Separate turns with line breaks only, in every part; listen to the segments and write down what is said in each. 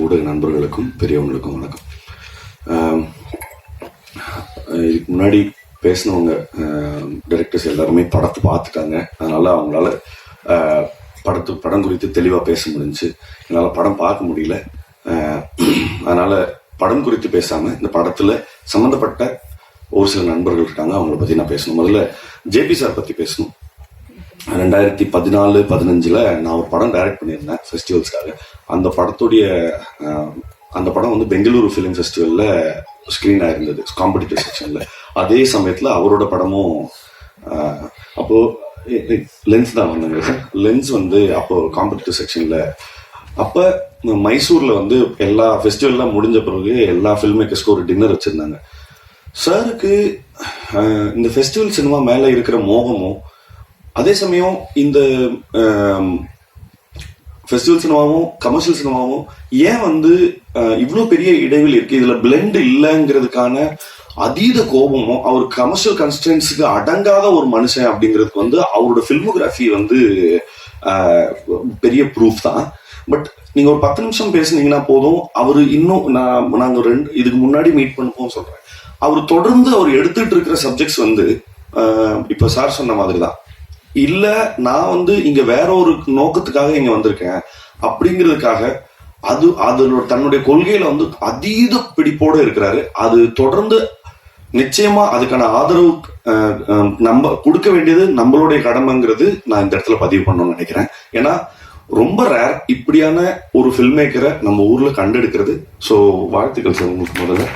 ஊடக நண்பர்களுக்கும் பெரியவங்களுக்கும் வணக்கம். இதுக்கு முன்னாடி பேசினவங்க டைரக்டர்ஸ் எல்லாருமே படத்தை பார்த்துட்டாங்க. அதனால அவங்களால படம் குறித்து தெளிவாக பேச முடிஞ்சு. என்னால் படம் பார்க்க முடியல. அதனால படம் குறித்து பேசாமல் இந்த படத்தில் சம்மந்தப்பட்ட ஒரு சில நண்பர்கள் இருக்காங்க, அவங்கள பற்றி நான் பேசணும். முதல்ல ஜேபி சார் பற்றி பேசணும். 2014-15 நான் ஒரு படம் டைரக்ட் பண்ணியிருந்தேன் ஃபெஸ்டிவல்ஸ்க்காக. அந்த படம் வந்து பெங்களூரு ஃபிலிம் ஃபெஸ்டிவலில் ஸ்க்ரீன் ஆயிருந்தது காம்படிட்டிவ் செக்ஷனில். அதே சமயத்தில் அவரோட படமும் அப்போது லென்ஸ் தான் வந்தாங்க சார். லென்ஸ் வந்து அப்போ காம்படிட்டிவ் செக்ஷனில் அப்போ மைசூரில் வந்து எல்லா ஃபெஸ்டிவல்லாம் முடிஞ்ச பிறகு எல்லா ஃபில்ம் மேக்கர்ஸ்க்கும் ஒரு டின்னர் வச்சுருந்தாங்க. சாருக்கு இந்த ஃபெஸ்டிவல் சினிமா மேலே இருக்கிற மோகமும், அதே சமயம் இந்த ஃபெஸ்டிவல் சினிமாவும் கமர்ஷியல் சினிமாவும் ஏன் வந்து இவ்வளோ பெரிய இடைவெளி இருக்கு, இதுல பிளெண்ட் இல்லைங்கிறதுக்கான அதீத கோபமும், அவர் கமர்ஷியல் கன்ஸ்டன்ஸுக்கு அடங்காத ஒரு மனுஷன் அப்படிங்கிறதுக்கு வந்து அவரோட ஃபில்மோகிராஃபி வந்து பெரிய ப்ரூஃப் தான். பட் நீங்க ஒரு 10 நிமிஷம் பேசுனீங்கன்னா போதும், அவரு இன்னும் நாங்க இதுக்கு முன்னாடி மீட் பண்ணுவோம் சொல்றேன், அவர் தொடர்ந்து அவர் எடுத்துட்டு இருக்கிற சப்ஜெக்ட்ஸ் வந்து இப்ப சார் சொன்ன மாதிரி தான். இல்ல நான் வந்து இங்க வேற ஒரு நோக்கத்துக்காக இங்க வந்திருக்கேன் அப்படிங்கிறதுக்காக அதோட தன்னுடைய கொள்கையில வந்து அதீத பிடிப்போட இருக்கிறாரு. அது தொடர்ந்து நிச்சயமா அதுக்கான ஆதரவு நம்ம கொடுக்க வேண்டியது நம்மளுடைய கடமைங்கிறது நான் இந்த இடத்துல பதிவு பண்ணணும்னு நினைக்கிறேன். ஏன்னா ரொம்ப ரேர் இப்படியான ஒரு ஃபில்ம் மேக்கரை நம்ம ஊர்ல கண்டெடுக்கிறது. ஸோ வாழ்த்துக்கள் சார் உங்களுக்கு. முதல்ல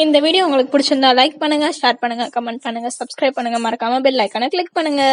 இந்த வீடியோ உங்களுக்கு பிடிச்சிருந்தா லைக் பண்ணுங்க, ஷேர் பண்ணுங்க, கமெண்ட் பண்ணுங்க, சப்ஸ்கிரைப் பண்ணுங்க, மறக்காம பெல் ஐகானை கிளிக் பண்ணுங்க.